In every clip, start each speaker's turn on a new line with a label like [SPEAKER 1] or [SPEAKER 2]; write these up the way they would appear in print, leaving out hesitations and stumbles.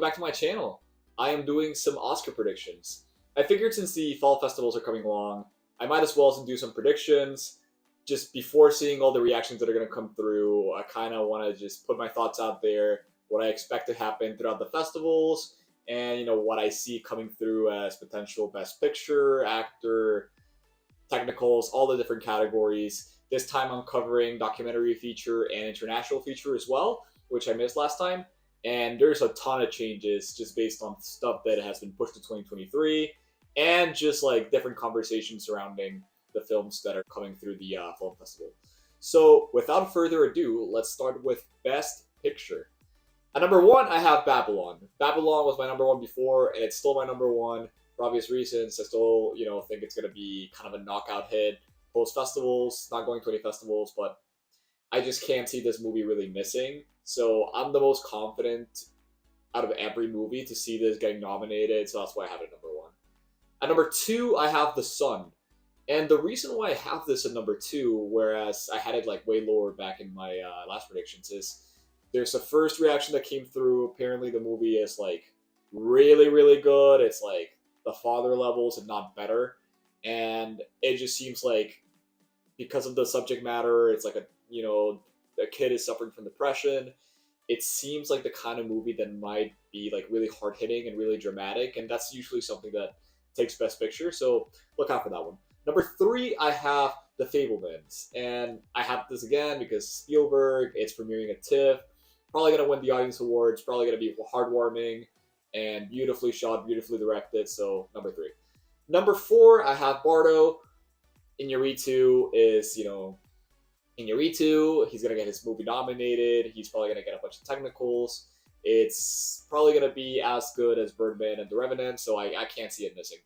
[SPEAKER 1] back to my channel. I am doing some Oscar predictions. I figured since the fall festivals are coming along, I might as well do some predictions. Just before seeing all the reactions that are going to come through, I kind of want to just put my thoughts out there, what I expect to happen throughout the festivals, and what I see coming through as potential Best Picture, Actor, Technicals, all the different categories. This time I'm covering documentary feature and international feature as well, which I missed last time. And there's a ton of changes just based on stuff that has been pushed to 2023 and just like different conversations surrounding the films that are coming through the film festival. So without further ado, let's start with Best Picture. At number one, I have Babylon. Babylon was my number one before, and it's still my number one for obvious reasons. I still, think it's going to be kind of a knockout hit post festivals, not going to any festivals, but I just can't see this movie really missing. So I'm the most confident out of every movie to see this getting nominated, so that's why I have it at number one. At number two, I have The Sun. And the reason why I have this at number two, whereas I had it like way lower back in my last predictions, is there's a first reaction that came through. Apparently the movie is like really, really good. It's like the father levels and not better. And it just seems like because of the subject matter, it's like a kid is suffering from depression. It seems like the kind of movie that might be like really hard hitting and really dramatic, and that's usually something that takes Best Picture. So look out for that one. Number three, I have The Fabelmans, and I have this again because Spielberg. It's premiering at TIFF. Probably gonna win the audience awards. Probably gonna be heartwarming and beautifully shot, beautifully directed. So number three. Number four, I have Bardo. Iñárritu is Iñárritu. He's gonna get his movie nominated. He's probably gonna get a bunch of technicals. It's probably gonna be as good as Birdman and The Revenant, so I can't see it missing.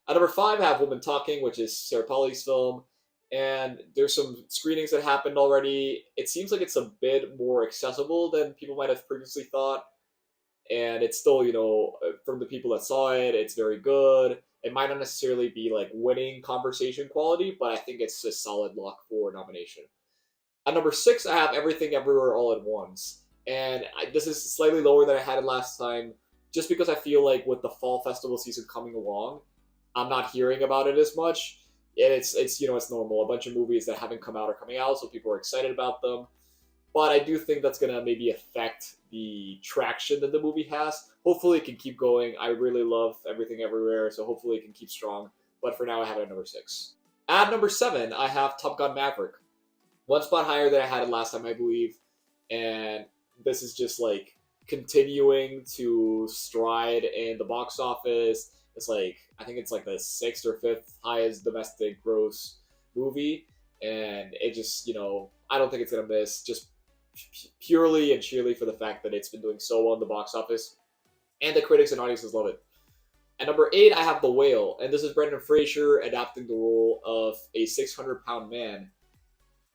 [SPEAKER 1] At number five, I have Woman Talking, which is Sarah Polley's film, and there's some screenings that happened already. It seems like it's a bit more accessible than people might have previously thought, and it's still, from the people that saw it, it's very good. It might not necessarily be like winning conversation quality, but I think it's a solid lock for nomination. At number six, I have Everything Everywhere All at Once. And this is slightly lower than I had it last time, just because I feel like with the fall festival season coming along, I'm not hearing about it as much. And it's normal. A bunch of movies that haven't come out are coming out, so people are excited about them. But I do think that's going to maybe affect the traction that the movie has. Hopefully it can keep going. I really love Everything Everywhere, so hopefully it can keep strong. But for now, I have it at number six. At number seven, I have Top Gun Maverick. One spot higher than I had it last time, I believe. And this is just like continuing to stride in the box office. It's like, I think it's like the sixth or fifth highest domestic gross movie. And it just, I don't think it's going to miss just purely and sheerly for the fact that it's been doing so well in the box office. And the critics and audiences love it. At number eight, I have The Whale. And this is Brendan Fraser adapting the role of a 600-pound man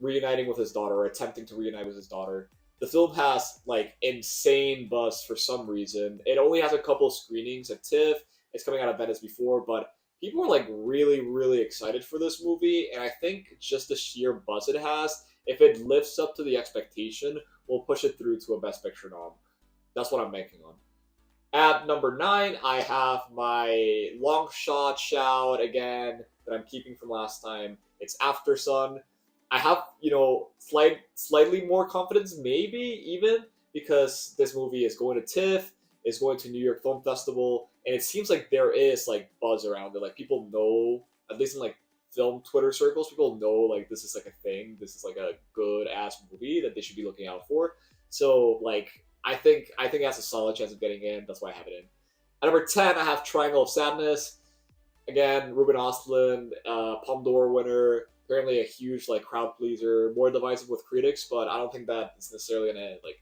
[SPEAKER 1] reuniting with his daughter, or attempting to reunite with his daughter. The film has like insane buzz for some reason. It only has a couple screenings at TIFF. It's coming out of Venice before, but people are like really, really excited for this movie. And I think just the sheer buzz it has, if it lives up to the expectation, will push it through to a Best Picture nom. That's what I'm banking on. At number nine, I have my long shot shout again that I'm keeping from last time. It's After Sun. I have, slightly more confidence, maybe even, because this movie is going to TIFF, is going to New York Film Festival, and it seems like there is like buzz around it. Like people know, at least in like film Twitter circles, people know like this is like a thing. This is like a good ass movie that they should be looking out for. So like I think it has a solid chance of getting in. That's why I have it in. At number 10, I have Triangle of Sadness. Again, Ruben Östlund, Palme d'Or winner. Apparently a huge like crowd pleaser, more divisive with critics, but I don't think that is necessarily gonna like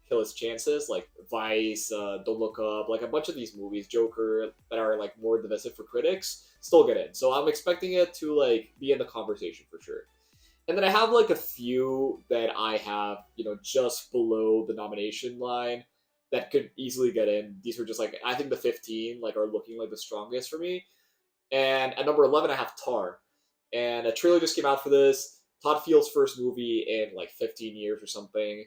[SPEAKER 1] kill his chances. Like Vice, Don't Look Up, like a bunch of these movies, Joker, that are like more divisive for critics, still get in. So I'm expecting it to like be in the conversation for sure. And then I have like a few that I have, just below the nomination line that could easily get in. These were just like, I think the 15 like are looking like the strongest for me. And at number 11, I have Tar. And a trailer just came out for this. Todd Field's first movie in like 15 years or something.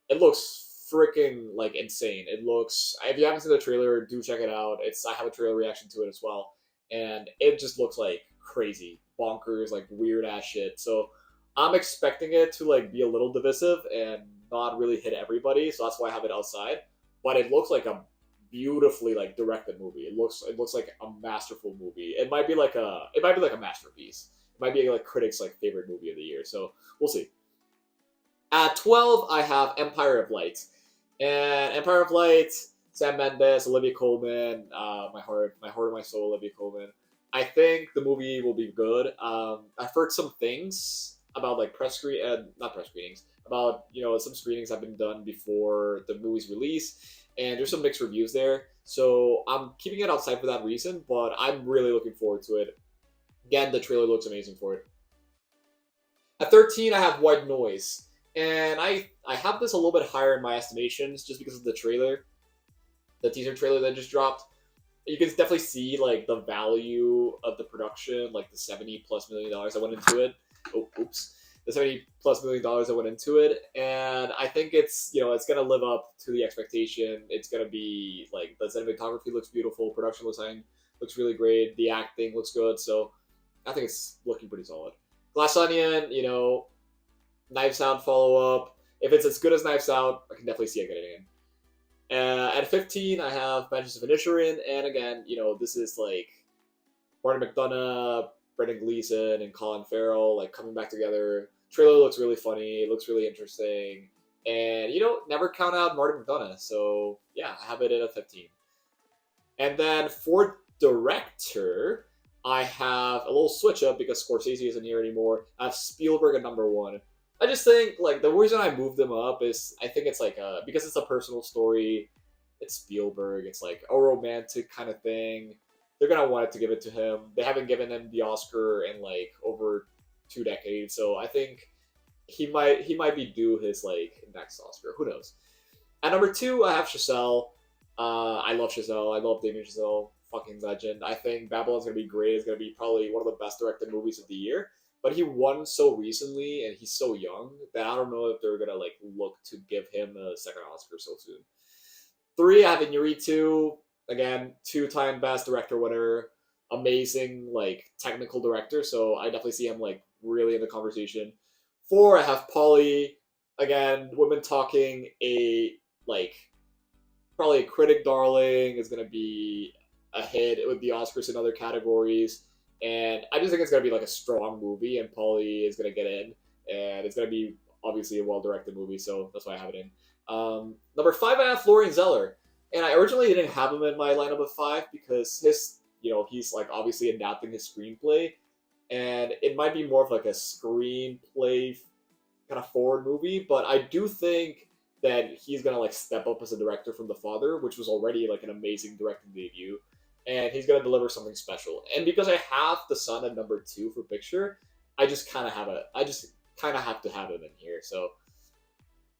[SPEAKER 1] It looks freaking like insane. It looks. If you haven't seen the trailer, do check it out. I have a trailer reaction to it as well, and it just looks like crazy, bonkers, like weird ass shit. So I'm expecting it to like be a little divisive and not really hit everybody. So that's why I have it outside. But it looks like a beautifully like directed movie. It looks like a masterful movie. It might be like a masterpiece. It might be like critics' like favorite movie of the year. So we'll see. At 12, I have Empire of Light. And Empire of Light, Sam Mendes, Olivia Colman, my heart, my soul, Olivia Colman. I think the movie will be good. I've heard some things about like not press screenings, about some screenings have been done before the movie's release, and there's some mixed reviews there. So I'm keeping it outside for that reason, but I'm really looking forward to it. Again, the trailer looks amazing for it. At 13, I have White Noise. And I have this a little bit higher in my estimations just because of the trailer, the teaser trailer that just dropped. You can definitely see like the value of the production, like the $70+ million that went into it. Oh, oops. The $70+ million that went into it. And I think it's gonna live up to the expectation. It's gonna be like the cinematography looks beautiful, production design looks really great, the acting looks good, so I think it's looking pretty solid. Glass Onion, Knives Out follow up. If it's as good as Knives Out, I can definitely see it getting in. At 15, I have Banshees of Inisherin, and again, this is like Martin McDonagh, Brendan Gleeson, and Colin Farrell like coming back together. Trailer looks really funny, looks really interesting, and never count out Martin McDonagh. So yeah, I have it at a 15. And then for director, I have a little switch up because Scorsese isn't here anymore. I have Spielberg at number one. I just think like the reason I moved them up is I think it's like because it's a personal story. It's Spielberg. It's like a romantic kind of thing. They're gonna want to give it to him. They haven't given him the Oscar in like over 2 decades, so I think he might be due his like next Oscar. Who knows? At number two, I have Chazelle. I love Chazelle. I love Damien Chazelle. Fucking legend. I think Babylon's gonna be great. It's gonna be probably one of the best directed movies of the year. But he won so recently, and he's so young that I don't know if they're gonna like look to give him a second Oscar so soon. Three, I have Iñárritu. Again, two-time Best Director winner, amazing like technical director. So I definitely see him like really in the conversation. Four, I have Polly. Again, Women Talking, a like probably a critic darling, is gonna be a hit with the Oscars in other categories. And I just think it's going to be like a strong movie, and Pauly is going to get in, and it's going to be obviously a well-directed movie, so that's why I have it in. Number five, I have Florian Zeller, and I originally didn't have him in my lineup of five because he's like obviously adapting his screenplay, and it might be more of like a screenplay kind of forward movie, but I do think that he's going to like step up as a director from The Father, which was already like an amazing directing debut, and he's going to deliver something special. And because I have The Son at number two for picture, I just kind of have to have him in here. So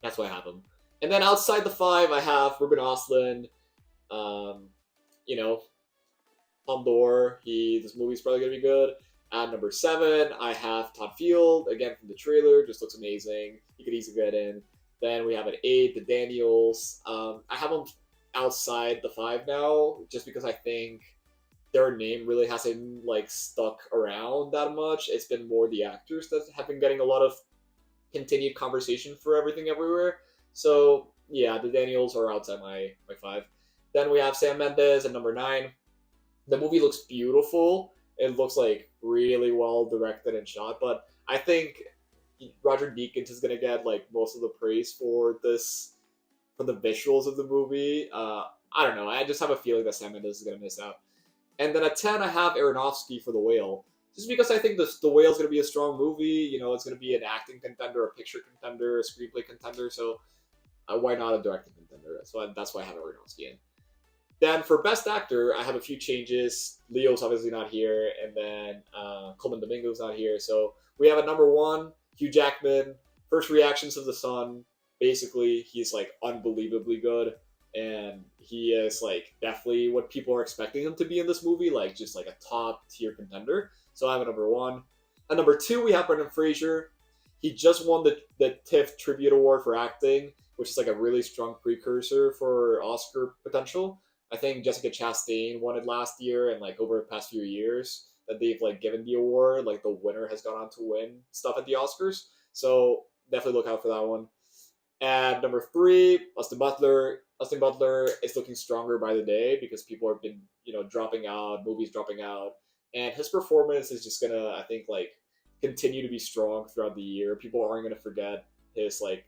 [SPEAKER 1] that's why I have him. And then outside the five, I have Ruben Östlund. You know, Palme d'Or. This movie's probably gonna be good. At number seven, I have Todd Field again from the trailer. Just looks amazing. He could easily get in. Then we have at eight the Daniels. I have them outside the five now, just because I think their name really hasn't like stuck around that much. It's been more the actors that have been getting a lot of continued conversation for Everything Everywhere. So yeah, the Daniels are outside my five. Then we have Sam Mendes at number nine. The movie looks beautiful. It looks like really well directed and shot, but I think Roger Deakins is gonna get like most of the praise for this, for the visuals of the movie. I don't know. I just have a feeling that Sam Mendes is gonna miss out. And then at 10, I have Aronofsky for The Whale. Just because I think The Whale is going to be a strong movie. You know, it's going to be an acting contender, a picture contender, a screenplay contender. So why not a directing contender? So that's why I have Aronofsky in. Then for Best Actor, I have a few changes. Leo's obviously not here. And then Coleman Domingo's not here. So we have at number one, Hugh Jackman. First reactions of the Sun. Basically, he's like unbelievably good. And he is like definitely what people are expecting him to be in this movie, like just like a top tier contender. So I have a number one. At number two, we have Brendan Fraser. He just won the TIFF Tribute Award for acting, which is like a really strong precursor for Oscar potential. I think Jessica Chastain won it last year, and like over the past few years that they've like given the award, like the winner has gone on to win stuff at the Oscars. So definitely look out for that one. At number three, Austin Butler. Austin Butler is looking stronger by the day because people have been, dropping out, movies dropping out, and his performance is just gonna, I think, like continue to be strong throughout the year. His like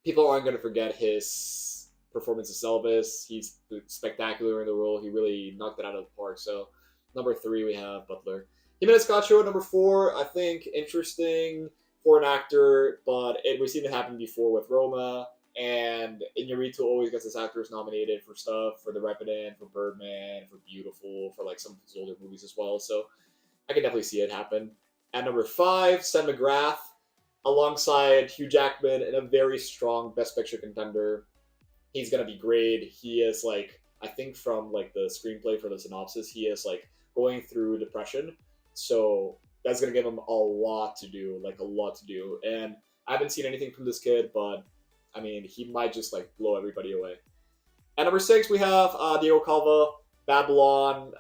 [SPEAKER 1] people aren't gonna forget his performance as Elvis. He's spectacular in the role. He really knocked it out of the park. So number three, we have Butler. Jimenez Cacho at number four. I think interesting for an actor, but we've seen it happen before with Roma. And Iñárritu always gets his actors nominated for stuff, for The Revenant, for Birdman, for Beautiful, for like some of his older movies as well. So I can definitely see it happen. At number five, Sam McGrath, alongside Hugh Jackman in a very strong Best Picture contender. He's gonna be great. He is like, I think from like the screenplay for the synopsis, he is like going through depression. So that's gonna give him a lot to do, like a lot to do. And I haven't seen anything from this kid, but I mean, he might just like blow everybody away. At number six, we have Diego Calva, Babylon,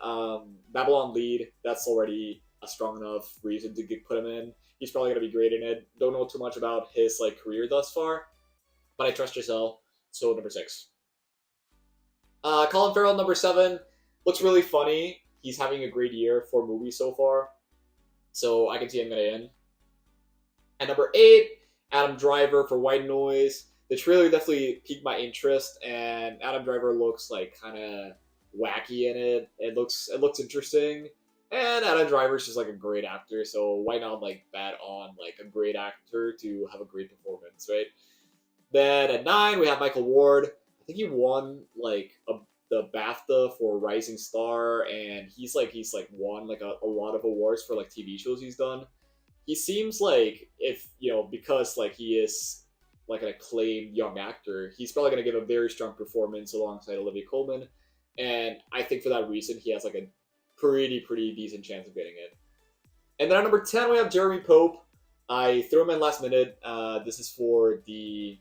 [SPEAKER 1] Babylon lead. That's already a strong enough reason to put him in. He's probably gonna be great in it. Don't know too much about his like career thus far, but I trust Giselle. So number six. Colin Farrell, number seven, looks really funny. He's having a great year for movies so far, so I can see him getting in. And number eight, Adam Driver for White Noise. The trailer definitely piqued my interest, and Adam Driver looks like kind of wacky in it. It looks interesting, and Adam Driver's just like a great actor. So why not like bet on like a great actor to have a great performance, right? Then at nine we have Michael Ward. I think he won like the BAFTA for Rising Star, and he's won like a lot of awards for like TV shows he's done. He seems like if because like he is like an acclaimed young actor, he's probably going to give a very strong performance alongside Olivia Colman, and I think for that reason he has like a pretty decent chance of getting it. And then at number 10 we have Jeremy Pope. I threw him in last minute. This is for the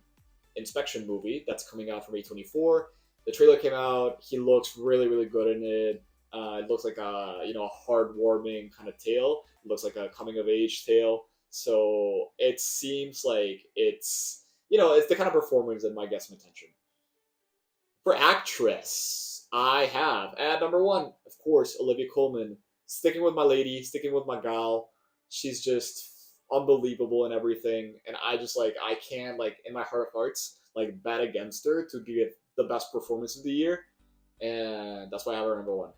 [SPEAKER 1] Inspection movie that's coming out from A24. The trailer came out. He looks really good in it. It looks like a heartwarming kind of tale. It looks like a coming of age tale. So it seems like it's the kind of performance that might get some attention. For actress, I have at number one, of course, Olivia Colman. Sticking with my lady, sticking with my gal. She's just unbelievable in everything, and I can't like in my heart of hearts like bet against her to get the best performance of the year, and that's why I have her number one.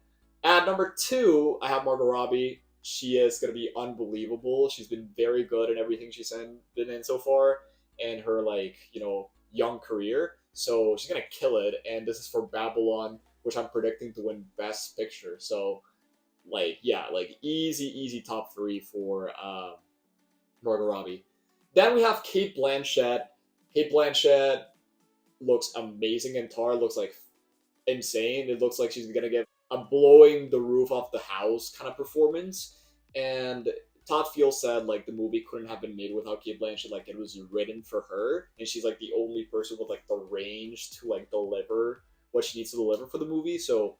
[SPEAKER 1] At number two, I have Margot Robbie. She is gonna be unbelievable. She's been very good in everything she's been in so far, in her young career. So she's gonna kill it. And this is for Babylon, which I'm predicting to win Best Picture. So easy top three for Margot Robbie. Then we have Kate Blanchett. Kate Blanchett looks amazing in Tar. Looks like insane. It looks like she's gonna get a blowing the roof off the house kind of performance. And Todd Field said like the movie couldn't have been made without Kate Blanchett. Like it was written for her, and she's like the only person with like the range to like deliver what she needs to deliver for the movie. So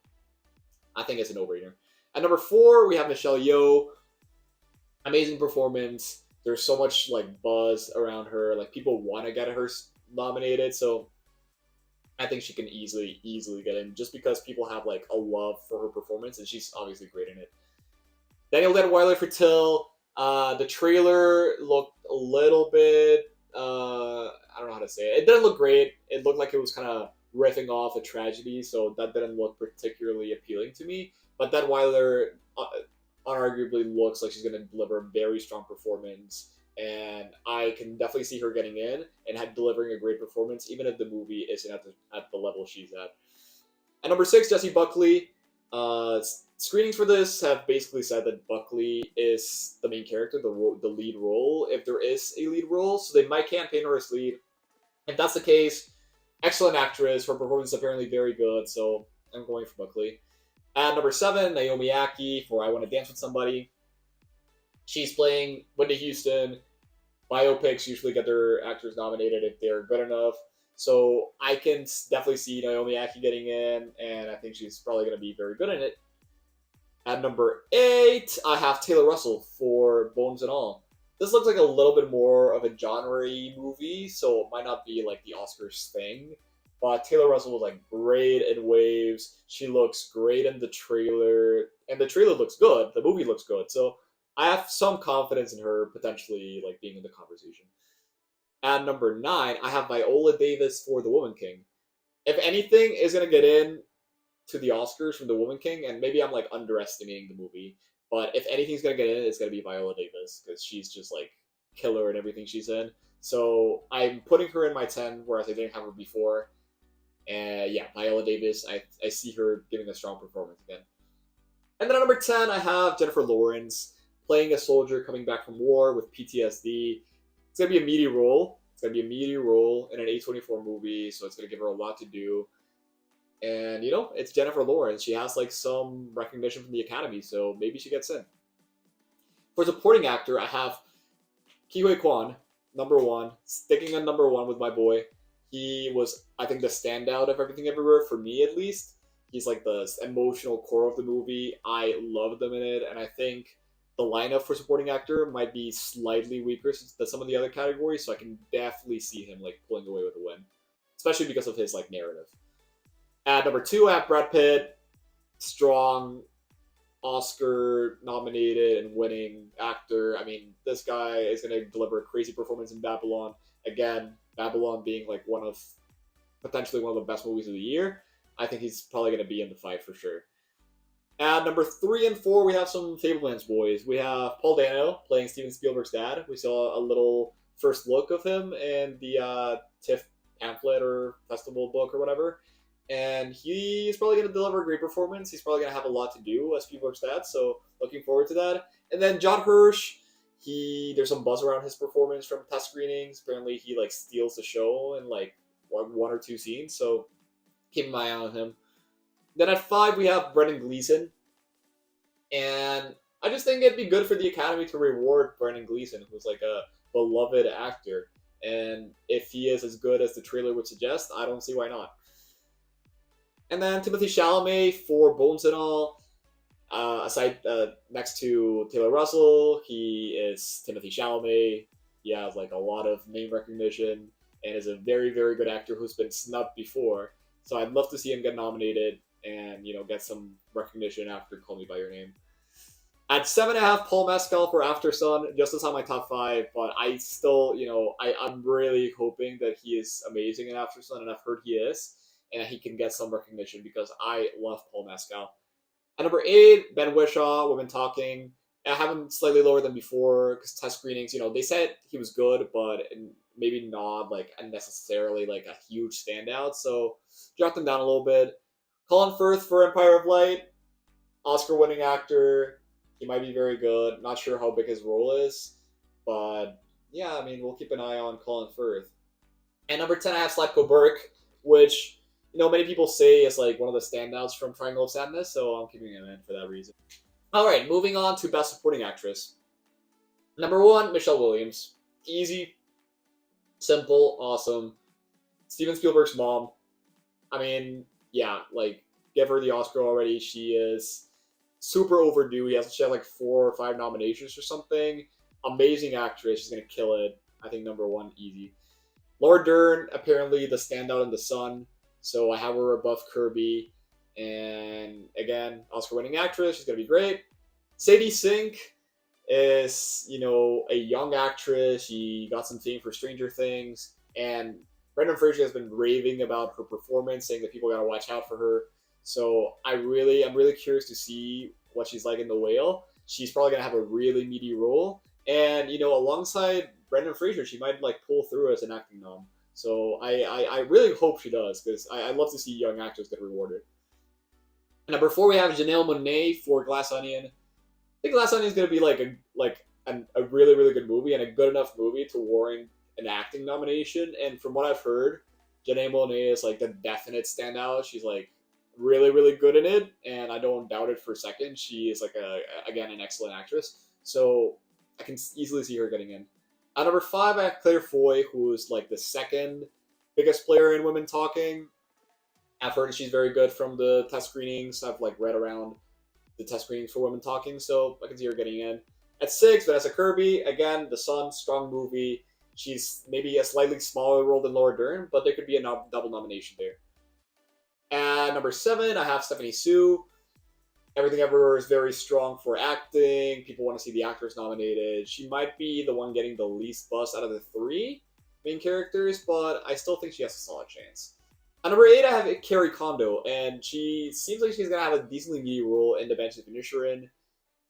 [SPEAKER 1] I think it's a no-brainer. At number four, we have Michelle Yeoh. Amazing performance. There's so much like buzz around her. Like people want to get her nominated, so I think she can easily get in just because people have like a love for her performance, and she's obviously great in it. Daniel Denweiler for Till. The trailer looked a little bit. I don't know how to say it. It didn't look great. It looked like it was kind of riffing off a tragedy, so that didn't look particularly appealing to me. But Denweiler unarguably looks like she's going to deliver a very strong performance, and I can definitely see her getting in and delivering a great performance, even if the movie isn't at the level she's at. At number six, Jessie Buckley. Screenings for this have basically said that Buckley is the main character, the lead role, if there is a lead role, so they might campaign her as lead. If that's the case, excellent actress. Her performance is apparently very good, so I'm going for Buckley. At number seven, Naomi Ackie for I Want to Dance with Somebody. She's playing Whitney Houston, biopics usually get their actors nominated if they're good enough. So I can definitely see Naomi Aki getting in, and I think she's probably going to be very good in it. At number 8, I have Taylor Russell for Bones and All. This looks like a little bit more of a genre movie, so it might not be like the Oscars thing. But Taylor Russell was like great in Waves. She looks great in the trailer, and the trailer looks good. The movie looks good, so I have some confidence in her potentially like being in the conversation. At number 9, I have Viola Davis for The Woman King. If anything is gonna get in to the Oscars from The Woman King, and maybe I'm like underestimating the movie, but if anything's gonna get in, it's gonna be Viola Davis because she's just like killer in everything she's in. So I'm putting her in my 10, whereas I didn't have her before. And yeah, Viola Davis, I see her giving a strong performance again. And then at number 10, I have Jennifer Lawrence playing a soldier coming back from war with PTSD. It's gonna be a meaty role. It's gonna be a meaty role in an A24 movie, so it's gonna give her a lot to do. And it's Jennifer Lawrence. She has like some recognition from the Academy, so maybe she gets in. For supporting actor, I have Ke Huy Quan, number 1, sticking on number 1 with my boy. He was, I think, the standout of Everything Everywhere for me, at least. He's like the emotional core of the movie. I loved him in it, and I think the lineup for supporting actor might be slightly weaker than some of the other categories, so I can definitely see him like pulling away with a win, especially because of his like narrative. At number 2, I have Brad Pitt, strong Oscar nominated and winning actor. I mean, this guy is going to deliver a crazy performance in Babylon. Again, Babylon being like potentially one of the best movies of the year. I think he's probably going to be in the fight for sure. At number 3 and 4, we have some Fablemans boys. We have Paul Dano playing Steven Spielberg's dad. We saw a little first look of him in the TIFF pamphlet or festival book or whatever. And he's probably going to deliver a great performance. He's probably going to have a lot to do as Spielberg's dad, so looking forward to that. And then John Hirsch, there's some buzz around his performance from test screenings. Apparently, he like steals the show in like one or two scenes, so keep my eye on him. Then at 5, we have Brendan Gleeson, and I just think it'd be good for the Academy to reward Brendan Gleeson, who's like a beloved actor. And if he is as good as the trailer would suggest, I don't see why not. And then Timothée Chalamet for Bones and All. Next to Taylor Russell, he is Timothée Chalamet. He has like a lot of name recognition and is a very, very good actor who's been snubbed before. So I'd love to see him get nominated and get some recognition after Call Me by Your Name. At 7, I have Paul Mescal for After Sun, just as on my top 5. But I still, I'm really hoping that he is amazing in After Sun, and I've heard he is, and he can get some recognition because I love Paul Mescal. At number 8, Ben Whishaw, Women Talking. I have him slightly lower than before because test screenings, they said he was good, but maybe not like unnecessarily like a huge standout. So dropped him down a little bit. Colin Firth for Empire of Light, Oscar-winning actor. He might be very good. Not sure how big his role is, but yeah, I mean, we'll keep an eye on Colin Firth. And number 10, I have Slatko Burke, which many people say is like one of the standouts from Triangle of Sadness, so I'm keeping him in for that reason. All right, moving on to Best Supporting Actress. Number 1, Michelle Williams. Easy, simple, awesome. Steven Spielberg's mom. I mean, yeah, like, give her the Oscar already. She is super overdue. She had like 4 or 5 nominations or something. Amazing actress. She's going to kill it. I think number 1, easy. Laura Dern, apparently the standout in The Sun. So I have her above Kirby. And again, Oscar-winning actress. She's going to be great. Sadie Sink is, a young actress. She got some fame for Stranger Things. And Brendan Fraser has been raving about her performance, saying that people got to watch out for her. So I'm really curious to see what she's like in The Whale. She's probably going to have a really meaty role. And, alongside Brendan Fraser, she might like pull through as an acting nom. So I really hope she does, because I love to see young actors get rewarded. Number 4, we have Janelle Monáe for Glass Onion. I think Glass Onion is going to be like a really, really good movie, and a good enough movie to warrant an acting nomination. And from what I've heard, Janelle Monáe is like the definite standout. She's like really, really good in it, and I don't doubt it for a second. She is like an excellent actress. So I can easily see her getting in. At number 5, I have Claire Foy, who is like the second biggest player in women talking. I've heard she's very good from the test screenings. I've like read around the test screenings for women talking, so I can see her getting in. At 6, Vanessa Kirby, again, The Sun, strong movie. She's maybe a slightly smaller role than Laura Dern, but there could be a double nomination there. At number 7, I have Stephanie Sue. Everything Everywhere is very strong for acting. People want to see the actors nominated. She might be the one getting the least buzz out of the 3 main characters, but I still think she has a solid chance. At number 8, I have Carrie Kondo, and she seems like she's gonna have a decently meaty role in The Bench of Inisherin,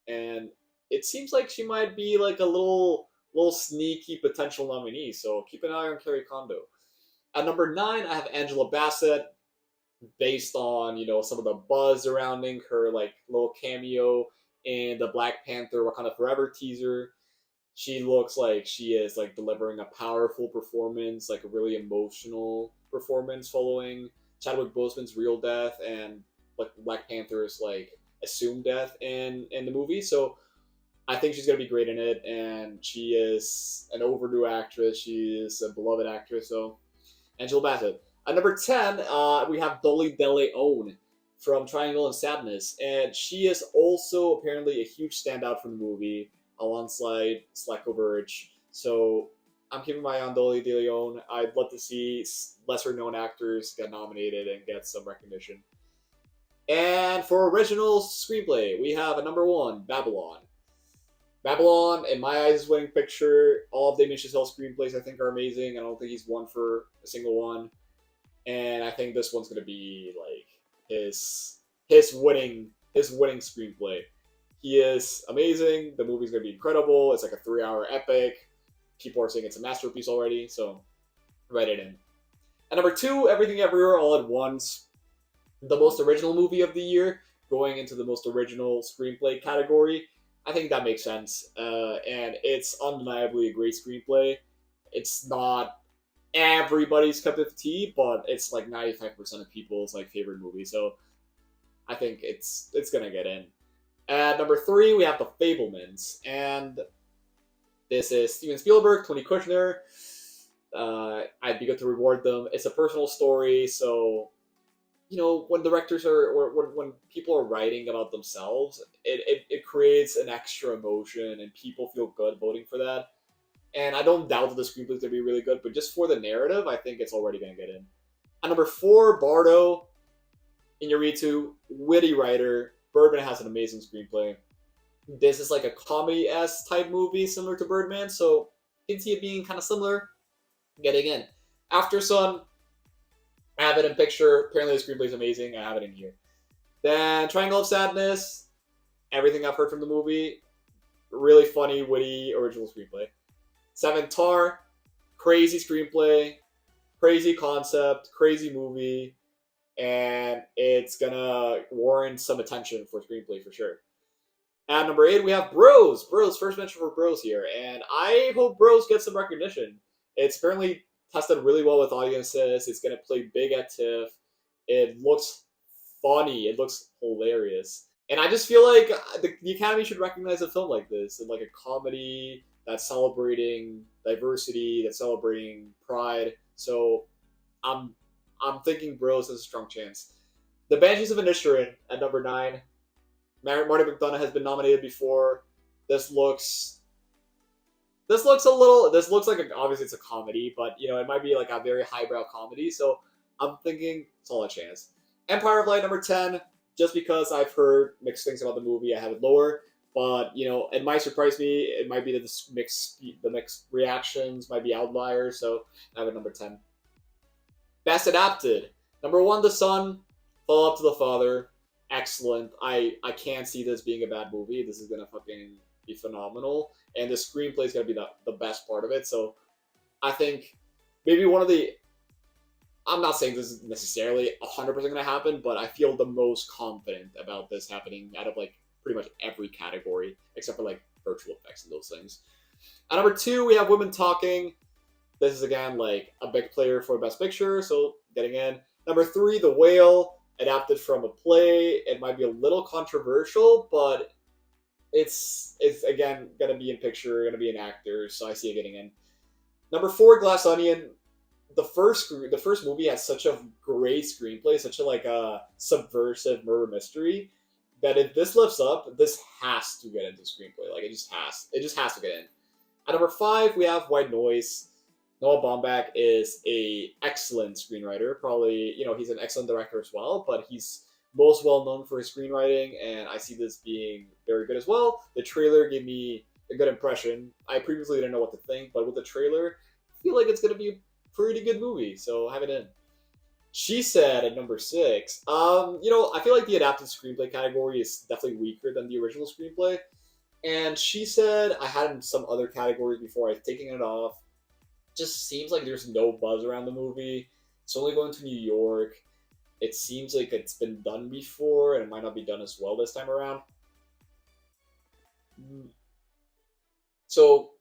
[SPEAKER 1] and it seems like she might be like a little sneaky potential nominee. So keep an eye on Carrie Kondo. At number 9, I have Angela Bassett, based on some of the buzz surrounding her like little cameo in the Black Panther Wakanda Forever teaser. She looks like she is like delivering a powerful performance, like a really emotional performance following Chadwick Boseman's real death and like Black Panther's like assumed death in the movie. So I think she's gonna be great in it, and she is an overdue actress. She is a beloved actress. So Angela Bassett. At number 10, we have Dolly De Leon from Triangle of Sadness, and she is also apparently a huge standout from the movie alongside Slacko Burge. So I'm keeping my eye on Dolly De Leon. I'd love to see lesser known actors get nominated and get some recognition. And for original screenplay, we have a number 1, Babylon. Babylon, in my eyes, is winning picture. All of Damien Chazelle's screenplays, I think, are amazing. I don't think he's won for a single one, and I think this one's gonna be like his winning screenplay. He is amazing. The movie's gonna be incredible. It's like a 3-hour epic. People are saying it's a masterpiece already, so write it in. And number 2, Everything Everywhere All at Once, the most original movie of the year, going into the most original screenplay category. I think that makes sense, and it's undeniably a great screenplay. It's not everybody's cup of tea, but it's like 95% of people's like favorite movie. So I think it's gonna get in. At number 3, we have The Fablemans, and this is Steven Spielberg, Tony Kushner. I'd be good to reward them. It's a personal story, so when directors are or when people are writing about themselves, it creates an extra emotion, and people feel good voting for that. And I don't doubt that the screenplay is going to be really good, but just for the narrative, I think it's already going to get in. At number 4, Bardo, Iñárritu, witty writer. Birdman has an amazing screenplay. This is like a comedy-esque type movie, similar to Birdman, so you can see it being kind of similar. Getting in. After Sun, I have it in picture. Apparently the screenplay is amazing. I have it in here. Then Triangle of Sadness, everything I've heard from the movie, really funny, witty, original screenplay. 7, Tar, crazy screenplay, crazy concept, crazy movie, and it's gonna warrant some attention for screenplay for sure. At number 8, we have Bros. Bros, first mention for Bros here, and I hope Bros gets some recognition. It's apparently tested really well with audiences. It's gonna play big at TIFF. It looks funny. It looks hilarious. And I just feel like the Academy should recognize a film like this, and like a comedy that's celebrating diversity, that's celebrating pride. So I'm thinking Bros has a strong chance. The Banshees of Inisherin at number 9. Marty McDonagh has been nominated before. This looks like obviously it's a comedy, but it might be like a very highbrow comedy. So I'm thinking solid chance. Empire of Light number 10. Just because I've heard mixed things about the movie, I have it lower. But it might surprise me. It might be that the mixed reactions might be outliers. So I have it number 10. Best Adapted. Number 1, The Son. Follow Up to the Father. Excellent. I can't see this being a bad movie. This is gonna fucking be phenomenal, and the screenplay is gonna be the best part of it. So I think maybe one of the. I'm not saying this is necessarily 100% gonna happen, but I feel the most confident about this happening out of like pretty much every category except for like virtual effects and those things. At number 2, we have Women Talking. This is again like a big player for Best Picture, so getting in. Number 3, The Whale, adapted from a play. It might be a little controversial, but It's again gonna be in picture, gonna be an actor, so I see it getting in. Number four, Glass Onion. The first movie has such a great screenplay, such a like a subversive murder mystery that if this lifts up, this has to get into screenplay. Like it just has to get in. At number five, we have White Noise. Noah Baumbach is a excellent screenwriter. Probably, he's an excellent director as well, but he's most well known for his screenwriting, and I see this being very good as well. The trailer gave me a good impression. I previously didn't know what to think, but with the trailer, I feel like it's going to be a pretty good movie, so have it in. She said at number six, I feel like the adapted screenplay category is definitely weaker than the original screenplay. And she said I had in some other categories before I've taken it off. Just seems like there's no buzz around the movie. It's only going to New York. It seems like it's been done before and it might not be done as well this time around. So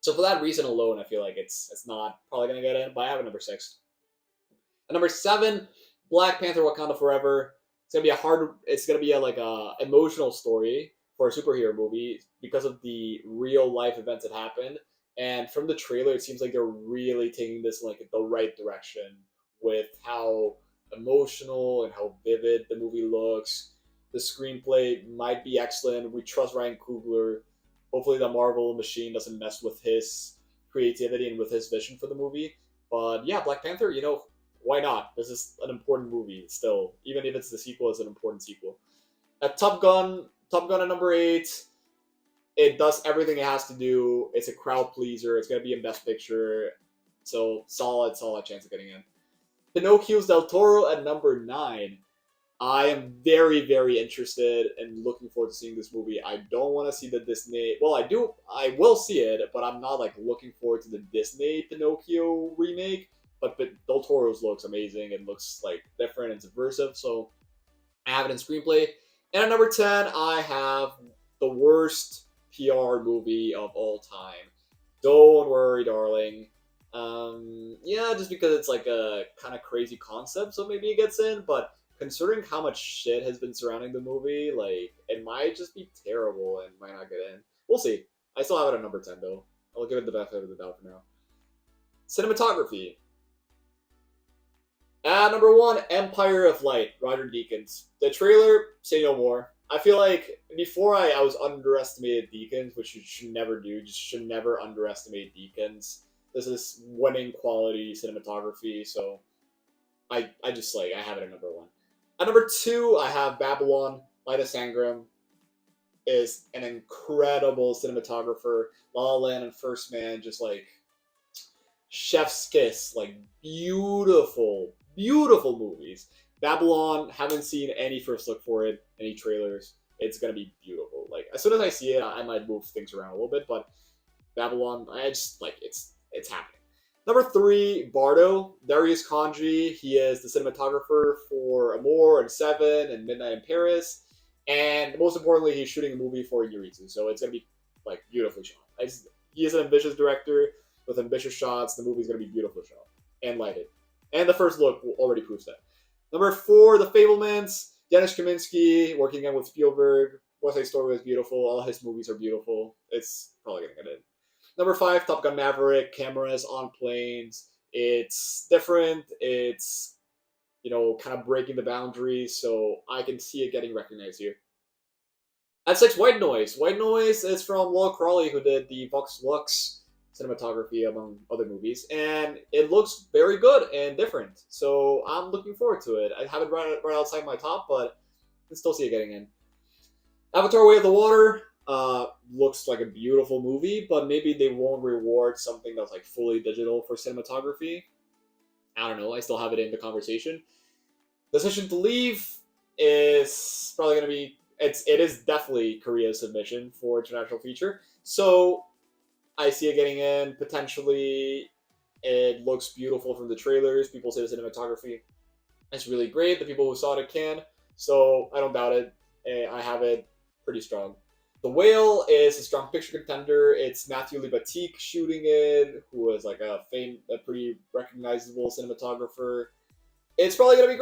[SPEAKER 1] so for that reason alone, I feel like it's not probably gonna get in, but I have a number six. At number seven, Black Panther: Wakanda Forever. It's gonna be a like a emotional story for a superhero movie because of the real life events that happened. And from the trailer, it seems like they're really taking this in like the right direction with how emotional and how vivid the movie looks. The screenplay might be excellent. We trust Ryan Coogler. Hopefully, the Marvel machine doesn't mess with his creativity and with his vision for the movie. But yeah, Black Panther, why not? This is an important movie still. Even if it's the sequel, it's an important sequel. At Top Gun at number eight, it does everything it has to do. It's a crowd pleaser. It's gonna be in Best Picture. So solid chance of getting in. Pinocchio's Del Toro at number nine. I am very, very interested and looking forward to seeing this movie. I don't want to see the Disney. Well, I do. I will see it, but I'm not like looking forward to the Disney Pinocchio remake. But Del Toro's looks amazing and looks like different and subversive. So I have it in screenplay. And at number 10, I have the worst PR movie of all time. Don't worry, darling. Yeah, just because it's like a kind of crazy concept, so maybe it gets in. But considering how much shit has been surrounding the movie, like it might just be terrible and might not get in. We'll see. I still have it at number 10 though. I'll give it the benefit of the doubt for now. Cinematography. At number one, Empire of Light, Roger Deakins. The trailer, say no more. I feel like before I was underestimated Deakins, which you should never do. Just should never underestimate Deakins. This is winning quality cinematography, so I just like I have it at number one. At number two, I have Babylon. Linus Sangram is an incredible cinematographer. La La Land and First Man, just like chef's kiss, like beautiful, beautiful movies. Babylon, haven't seen any first look for it, any trailers. It's gonna be beautiful. Like as soon as I see it, I might move things around a little bit, but Babylon, I just like it's happening. Number three, Bardo, Darius Kanji. He is the cinematographer for Amour and Seven and Midnight in Paris, and most importantly, he's shooting a movie for Yurizu. So it's gonna be like beautifully shot. He is an ambitious director with ambitious shots. The movie's gonna be beautifully shot and lighted, and the first look already proves that. Number four, The Fablemans. Dennis Kaminsky working again with Spielberg. West Side Story was beautiful. All his movies are beautiful. It's probably gonna get in. Number five, Top Gun Maverick. Cameras on planes. It's different. It's kind of breaking the boundaries. So I can see it getting recognized here. At six, White Noise. White Noise is from Laura Crawley, who did the Vox Lux cinematography among other movies, and it looks very good and different. So I'm looking forward to it. I have it right outside my top, but I can still see it getting in. Avatar: Way of the Water looks like a beautiful movie, but maybe they won't reward something that's like fully digital for cinematography. I don't know. I still have it in the conversation. Decision to Leave is probably going to be. It is definitely Korea's submission for international feature. So I see it getting in potentially. It looks beautiful from the trailers. People say the cinematography is really great. The people who saw it can. So I don't doubt it. I have it pretty strong. The Whale is a strong picture contender. It's Matthew Libatique shooting it, who is like a pretty recognizable cinematographer. It's probably gonna be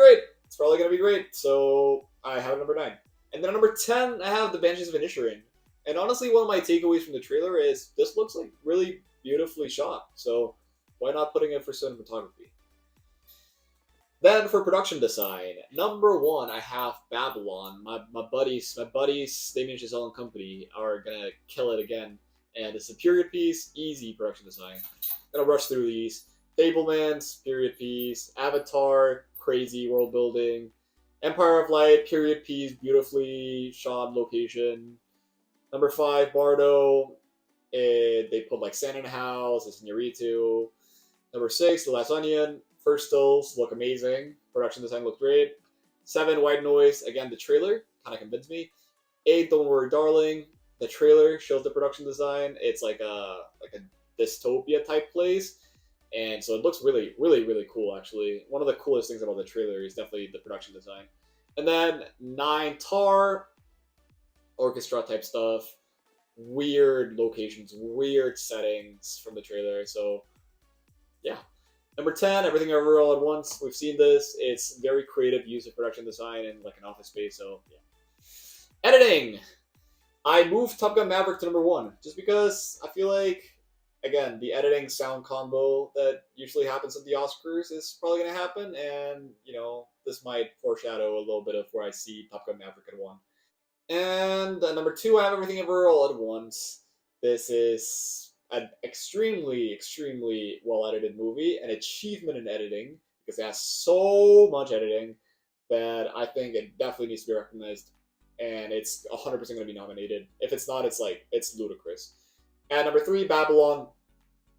[SPEAKER 1] great. So I have it number 9. And then at number 10, I have The Banshees of Inisherin. And honestly, one of my takeaways from the trailer is this looks like really beautifully shot. So why not putting it for cinematography? Then for production design, number 1, I have Babylon. My buddies, Damien Chazelle and company are gonna kill it again. And it's a period piece, easy production design. Gonna rush through these. Fablemans, period piece. Avatar, crazy world building. Empire of Light, period piece, beautifully shot location. Number 5, Bardo. They put like sand in a house, it's Inarritu. Number 6, The Last Onion. First stills look amazing. Production design looked great. 7, White Noise. Again, the trailer kind of convinced me. 8, Don't Worry Darling. The trailer shows the production design. It's like a dystopia type place. And so it looks really, really, really cool, actually. One of the coolest things about the trailer is definitely the production design. And then 9, Tar. Orchestra type stuff. Weird locations, weird settings from the trailer. So, yeah. Number 10, Everything Everywhere All at Once. We've seen this. It's very creative use of production design in like an office space. So, yeah. Editing. I moved Top Gun Maverick to number 1 just because I feel like, again, the editing sound combo that usually happens at the Oscars is probably going to happen. And, this might foreshadow a little bit of where I see Top Gun Maverick at 1. And number 2, I have Everything Everywhere All at Once. This is an extremely, extremely well edited movie, an achievement in editing, because it has so much editing that I think it definitely needs to be recognized, and it's 100% going to be nominated. If it's not, it's ludicrous. And number 3, Babylon.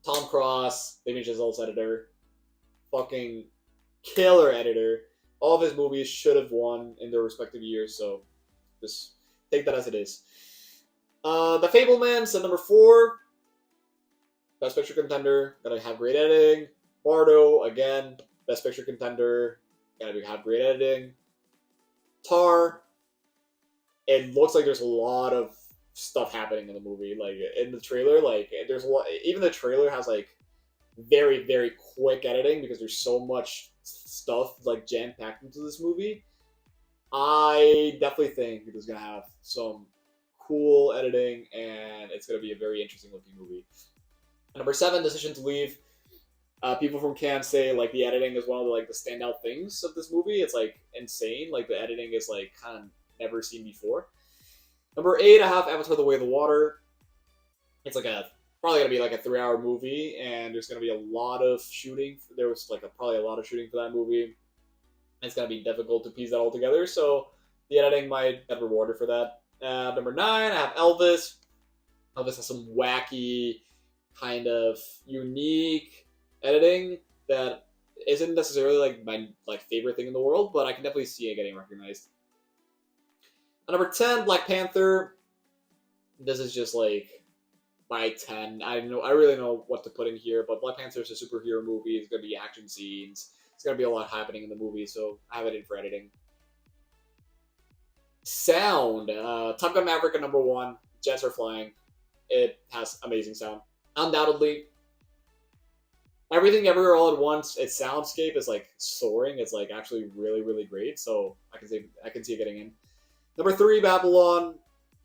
[SPEAKER 1] Tom Cross, Damien Chazelle's editor. Fucking killer editor. All of his movies should have won in their respective years, so just take that as it is. The Fablemans at number 4. Best Picture contender. Gotta have great editing. Bardo, again, Best Picture contender. Gotta have great editing. Tar. It looks like there's a lot of stuff happening in the movie. Like, in the trailer, there's a lot. Even the trailer has, very, very quick editing because there's so much stuff, jam-packed into this movie. I definitely think it is going to have some cool editing, and it's going to be a very interesting looking movie. Number 7, Decision to Leave. People from Cannes say the editing is one of the standout things of this movie. It's insane. The editing is kind of never seen before. Number 8, I have Avatar: The Way of the Water. It's probably gonna be a 3-hour movie, and there's gonna be a lot of shooting. There was probably a lot of shooting for that movie. It's gonna be difficult to piece that all together, so the editing might get rewarded for that. Number 9, I have Elvis. Elvis has some wacky, kind of unique editing that isn't necessarily my favorite thing in the world, but I can definitely see it getting recognized. Number 10, Black Panther. This is just my 10. I really know what to put in here, but Black Panther is a superhero movie. It's gonna be action scenes. It's gonna be a lot happening in the movie, so I have it in for editing. Sound. Top Gun Maverick at number 1. Jets are flying. It has amazing sound. Undoubtedly. Everything Everywhere All at Once. Its soundscape is soaring. It's actually really, really great. So I can see it getting in. Number 3, Babylon.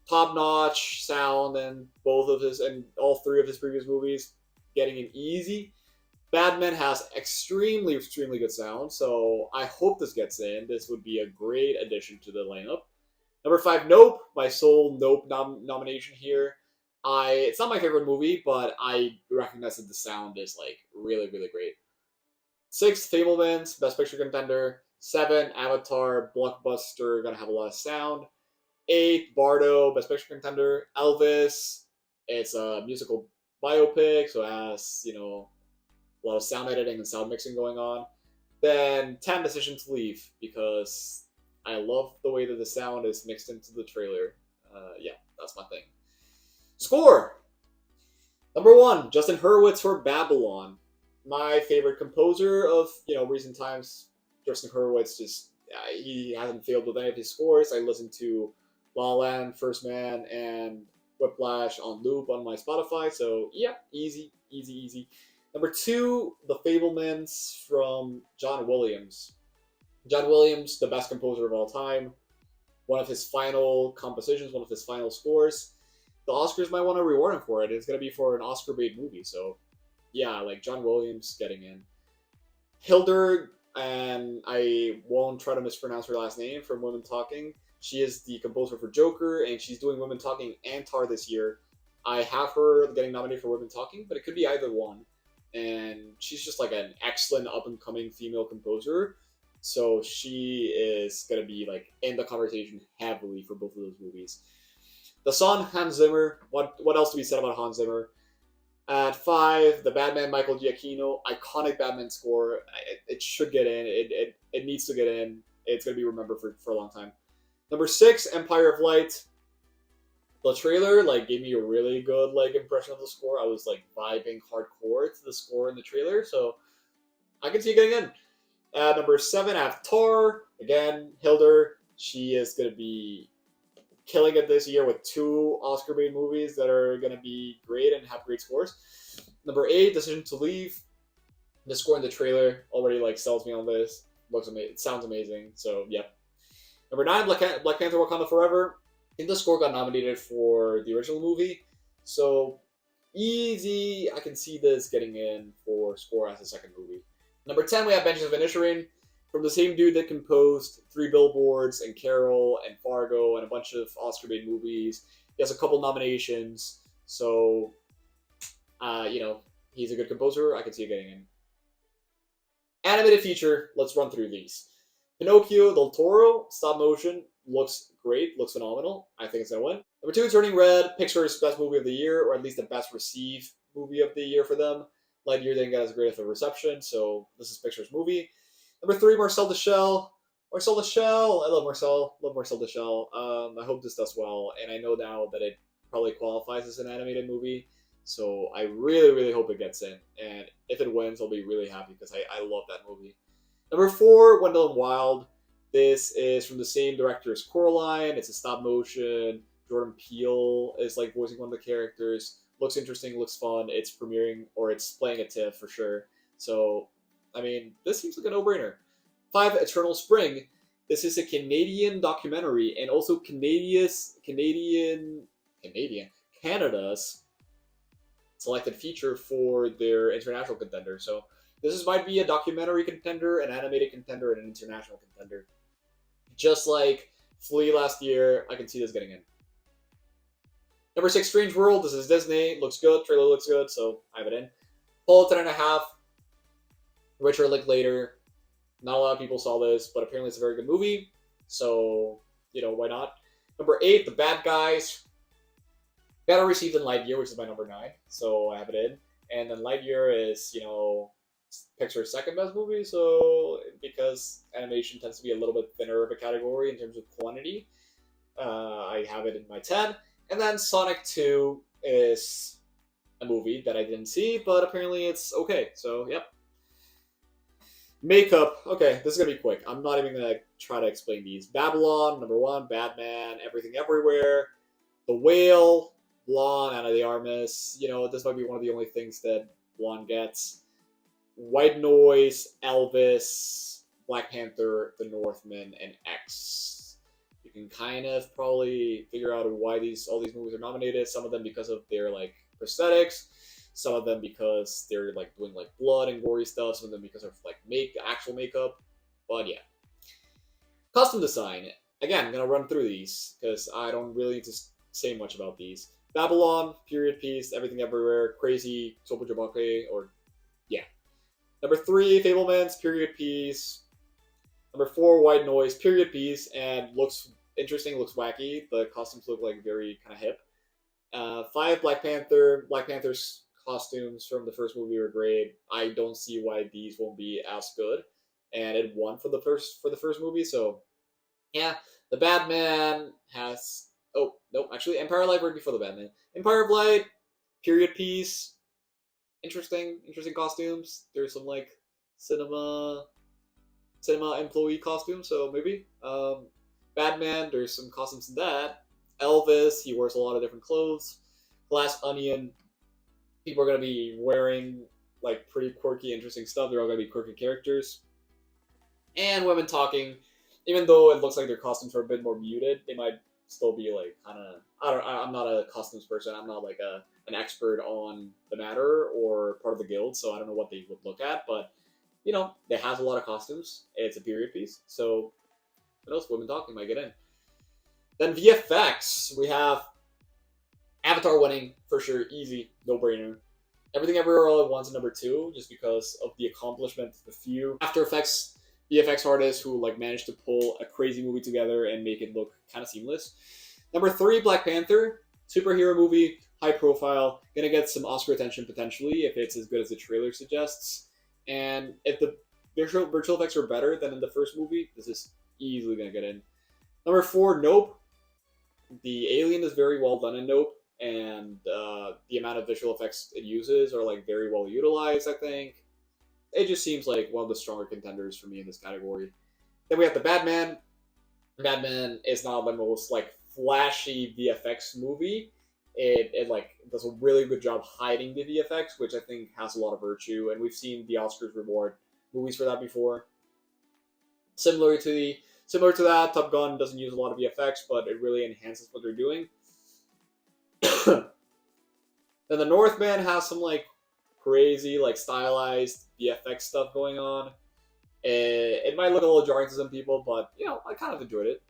[SPEAKER 1] Top-notch sound, and all 3 of his previous movies getting in easy. Batman has extremely, extremely good sound, so I hope this gets in. This would be a great addition to the lineup. Number 5, Nope. My sole Nope nomination here. It's not my favorite movie, but I recognize that the sound is really, really great. 6, Fablemans, Best Picture contender. 7, Avatar, blockbuster, gonna have a lot of sound. 8, Bardo, Best Picture contender. Elvis, it's a musical biopic, so it has a lot of sound editing and sound mixing going on. Then 10, Decision to Leave, because I love the way that the sound is mixed into the trailer. Yeah, that's my thing. Score. Number 1, Justin Hurwitz for Babylon. My favorite composer of recent times. Justin Hurwitz he hasn't failed with any of his scores. I listened to La La Land, First Man, and Whiplash on loop on my Spotify. So yeah, easy. Number 2, The Fablemans from John Williams. John Williams, the best composer of all time. one of his final compositions, one of his final scores, the Oscars might want to reward him for it. It's going to be for an Oscar bait movie. So, yeah, like John Williams getting in. Hildur, and I won't try to mispronounce her last name, from Women Talking. She is the composer for Joker, and she's doing Women Talking and Tar this year. I have her getting nominated for Women Talking, but it could be either one. And she's just like an excellent up and coming female composer. So she is gonna be like in the conversation heavily for both of those movies. The son, Hans Zimmer. What else to be said about Hans Zimmer? At 5, the Batman Michael Giacchino, iconic Batman score. It should get in. It needs to get in. It's gonna be remembered for a long time. Number 6, Empire of Light. The trailer like gave me a really good like impression of the score. I was like vibing hardcore to the score in the trailer, so I can see it getting in. At number 7, I have Tor. Again, Hildur. She is gonna be killing it this year with 2 Oscar bait movies that are gonna be great and have great scores. Number 8, Decision to Leave. The score in the trailer already like sells me on this. Looks amazing. It sounds amazing. So yeah. Number 9, Black Panther: Wakanda Forever. I think the score got nominated for the original movie, so easy. I can see this getting in for score as a second movie. Number 10, we have Banshees of Inisherin, from the same dude that composed Three Billboards and Carol and Fargo and a bunch of Oscar bait movies. He has a couple nominations, so he's a good composer. I can see it getting in. Animated feature. Let's run through these. Pinocchio del Toro, stop motion, looks great, looks phenomenal. I think it's gonna win. Number 2, Turning Red, Pixar's best movie of the year, or at least the best received movie of the year for them. Lightyear didn't get as great of a reception, so this is Pixar's movie. Number 3, Marcel Deschelles. Marcel Deschelles, I love Marcel Deschelles. I hope this does well, and I know now that it probably qualifies as an animated movie, so I really, really hope it gets in. And if it wins, I'll be really happy because I love that movie. Number 4, Wendell and Wild. This is from the same director as Coraline. It's a stop motion. Jordan Peele is like voicing one of the characters. Looks interesting, looks fun. It's premiering, or it's playing at TIFF for sure. So, I mean, this seems like a no-brainer. 5, Eternal Spring. This is a Canadian documentary, and also Canada's selected feature for their international contender. So might be a documentary contender, an animated contender, and an international contender. Just like Flea last year, I can see this getting in. Number 6, Strange World. This is Disney. Looks good. Trailer looks good, so I have it in. Paul 10.5. Richard Linklater. Not a lot of people saw this, but apparently it's a very good movie. So, why not? Number 8, The Bad Guys. Got a received in Lightyear, which is my number 9, so I have it in. And then Lightyear is, Pixar's second best movie, so because animation tends to be a little bit thinner of a category in terms of quantity, I have it in my 10. And then Sonic 2 is a movie that I didn't see, but apparently it's okay, so yep. Make-Up. Okay, this is going to be quick. I'm not even going to try to explain these. Babylon, number 1, Batman, Everything Everywhere, The Whale, Blonde, Ana de Armas. This might be one of the only things that Blonde gets. White Noise, Elvis, Black Panther, The Northman, and X. You can kind of probably figure out why all these movies are nominated. Some of them because of their like prosthetics, some of them because they're like doing like blood and gory stuff, some of them because of like actual makeup. But yeah. Costume design. Again, I'm gonna run through these because I don't really need to say much about these. Babylon, period piece, Everything Everywhere, Crazy, Sopo Jabake, or yeah. Number 3, Fablemans, period piece. Number 4, White Noise, period piece, and looks interesting, looks wacky. The costumes look like very kind of hip. 5, Black Panther. Black Panther's costumes from the first movie were great. I don't see why these won't be as good. And it won for the first movie, so yeah. The Batman has actually Empire of Light right before the Batman. Empire of Light, period piece. Interesting costumes. There's some like cinema employee costumes, so maybe. Batman, there's some costumes in that. Elvis, he wears a lot of different clothes. Glass Onion, people are gonna be wearing like pretty quirky, interesting stuff. They're all gonna be quirky characters. And Women Talking, even though it looks like their costumes are a bit more muted, they might still be like kind of. I'm not a costumes person. I'm not like an expert on the matter or part of the guild, so I don't know what they would look at. But it has a lot of costumes. It's a period piece, so what else? Women talking might get in. Then VFX, we have Avatar winning for sure, easy, no brainer. Everything Everywhere All at Once number 2, just because of the accomplishment of the few After Effects VFX artists who like managed to pull a crazy movie together and make it look kind of seamless. Number 3, Black Panther, superhero movie, high profile, gonna get some Oscar attention potentially if it's as good as the trailer suggests. And if the virtual effects are better than in the first movie, this is easily gonna get in. Number 4, Nope. The alien is very well done in Nope, and the amount of visual effects it uses are like very well utilized. I think it just seems like one of the stronger contenders for me in this category. Then we have the Batman. Batman is not the most like flashy VFX movie. It like does a really good job hiding the VFX, which I think has a lot of virtue, and we've seen the Oscars reward movies for that before. Similar to that, Top Gun doesn't use a lot of VFX, but it really enhances what they're doing. Then the Northman has some like crazy, like stylized VFX stuff going on. It might look a little jarring to some people, but I kind of enjoyed it.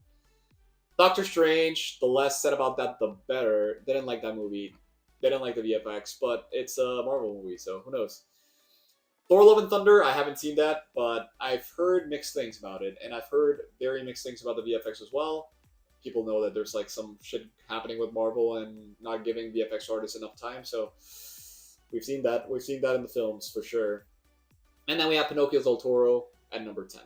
[SPEAKER 1] Doctor Strange, the less said about that, the better. Didn't like that movie. Didn't like the VFX, but it's a Marvel movie, so who knows? Thor: Love and Thunder, I haven't seen that, but I've heard mixed things about it, and I've heard very mixed things about the VFX as well. People know that there's like some shit happening with Marvel and not giving VFX artists enough time, so we've seen that. We've seen that in the films for sure. And then we have Pinocchio del Toro at number 10.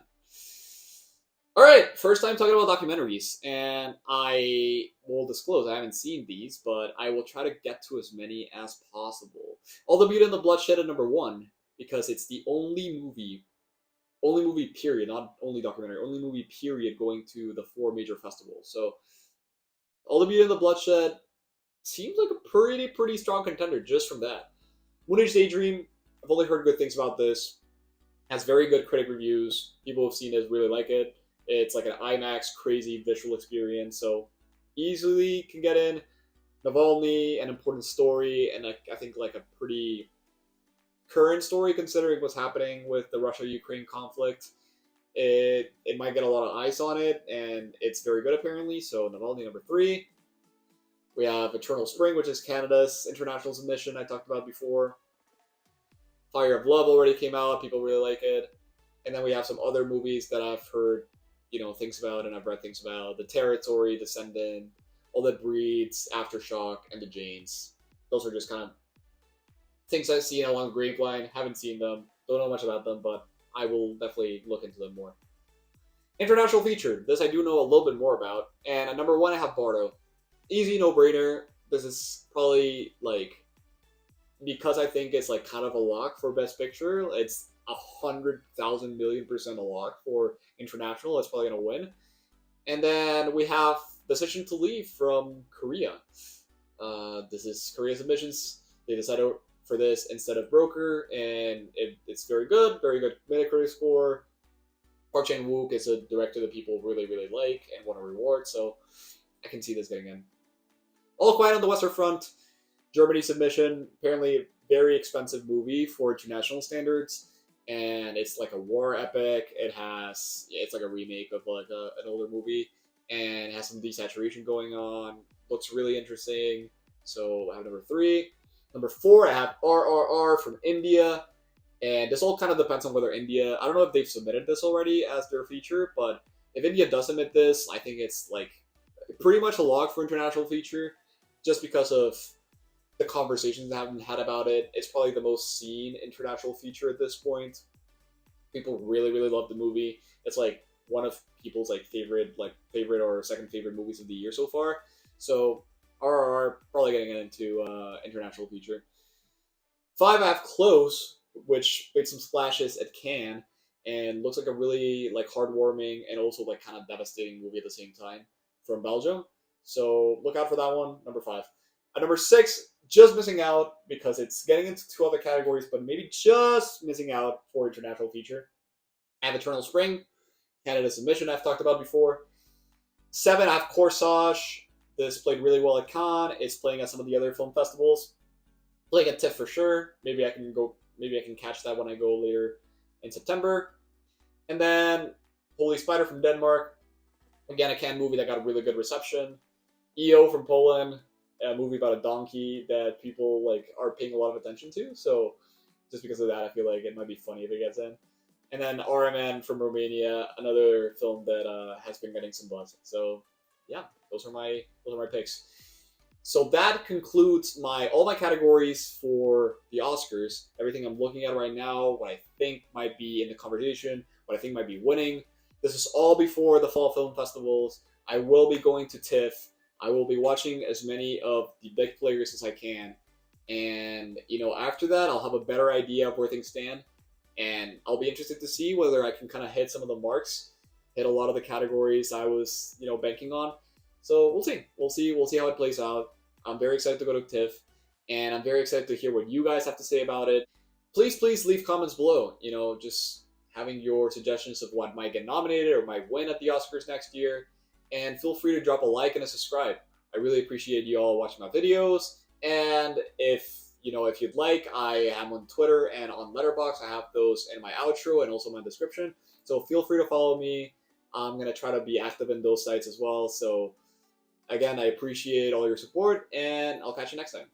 [SPEAKER 1] All right, first time talking about documentaries, and I will disclose I haven't seen these, but I will try to get to as many as possible. All the Beauty and the Bloodshed at number 1, because it's the only movie period, not only documentary, only movie period going to the 4 major festivals. So All the Beauty and the Bloodshed seems like a pretty strong contender just from that. Moonage Daydream, I've only heard good things about this. Has very good critic reviews. People who've seen it really like it. It's like an IMAX crazy visual experience, so easily can get in. Navalny, an important story, and I think like a pretty current story considering what's happening with the Russia-Ukraine conflict. It might get a lot of eyes on it, and it's very good apparently. So Navalny number 3. We have Eternal Spring, which is Canada's international submission I talked about before. Fire of Love already came out. People really like it. And then we have some other movies that I've heard, things about and I've read things about. The Territory, Descendant, All That Breeds, Aftershock, and The Janes. Those are just kind of things I've seen along the grapevine. Haven't seen them. Don't know much about them, but I will definitely look into them more. International feature. This I do know a little bit more about. And at number 1, I have Bardo. Easy, no-brainer. This is probably, because I think it's, kind of a lock for Best Picture. It's 100,000 million% a lock for international. It's probably going to win. And then we have Decision to Leave from Korea. This is Korea submissions. They decided for this instead of Broker, and it's very good Metacritic score. Park Chan-wook is a director that people really like and want to reward, so I can see this getting in. All Quiet on the Western Front, Germany submission, apparently very expensive movie for international standards, and it's like a war epic. It's like a remake of an older movie, and it has some desaturation going on. Looks really interesting. So I have number 3. Number 4, I have RRR from India. And this all kind of depends on whether India... I don't know if they've submitted this already as their feature, but if India does submit this, I think it's pretty much a lock for international feature, just because of the conversations that have had about it. It's probably the most seen international feature at this point. People really love the movie. It's one of people's favorite or second favorite movies of the year so far. So RRR probably getting into international feature. 5, I have Close, which made some splashes at Cannes and looks like a really heartwarming and also kind of devastating movie at the same time from Belgium. So look out for that one. Number 5. At number 6, just missing out because it's getting into 2 other categories, but maybe just missing out for international feature. I have Eternal Spring Canada Submission I've talked about before. 7, I have Corsage. This played really well at Cannes. It's playing at some of the other film festivals. Playing at TIFF for sure. Maybe I can go. Maybe I can catch that when I go later in September. And then Holy Spider from Denmark. Again, a Cannes movie that got a really good reception. EO from Poland, a movie about a donkey that people like are paying a lot of attention to. So just because of that, I feel like it might be funny if it gets in. And then RMN from Romania, another film that has been getting some buzz. So yeah, those are my picks. So that concludes all my categories for the Oscars. Everything I'm looking at right now, what I think might be in the conversation, what I think might be winning. This is all before the fall film festivals. I will be going to TIFF. I will be watching as many of the big players as I can. And, after that, I'll have a better idea of where things stand. And I'll be interested to see whether I can kind of hit some of the marks, hit a lot of the categories I was, banking on. So we'll see. We'll see how it plays out. I'm very excited to go to TIFF, and I'm very excited to hear what you guys have to say about it. Please leave comments below. Just having your suggestions of what might get nominated or might win at the Oscars next year. And feel free to drop a like and a subscribe. I really appreciate you all watching my videos. And if you'd like, I am on Twitter and on Letterboxd. I have those in my outro and also my description. So feel free to follow me. I'm going to try to be active in those sites as well. So again, I appreciate all your support, and I'll catch you next time.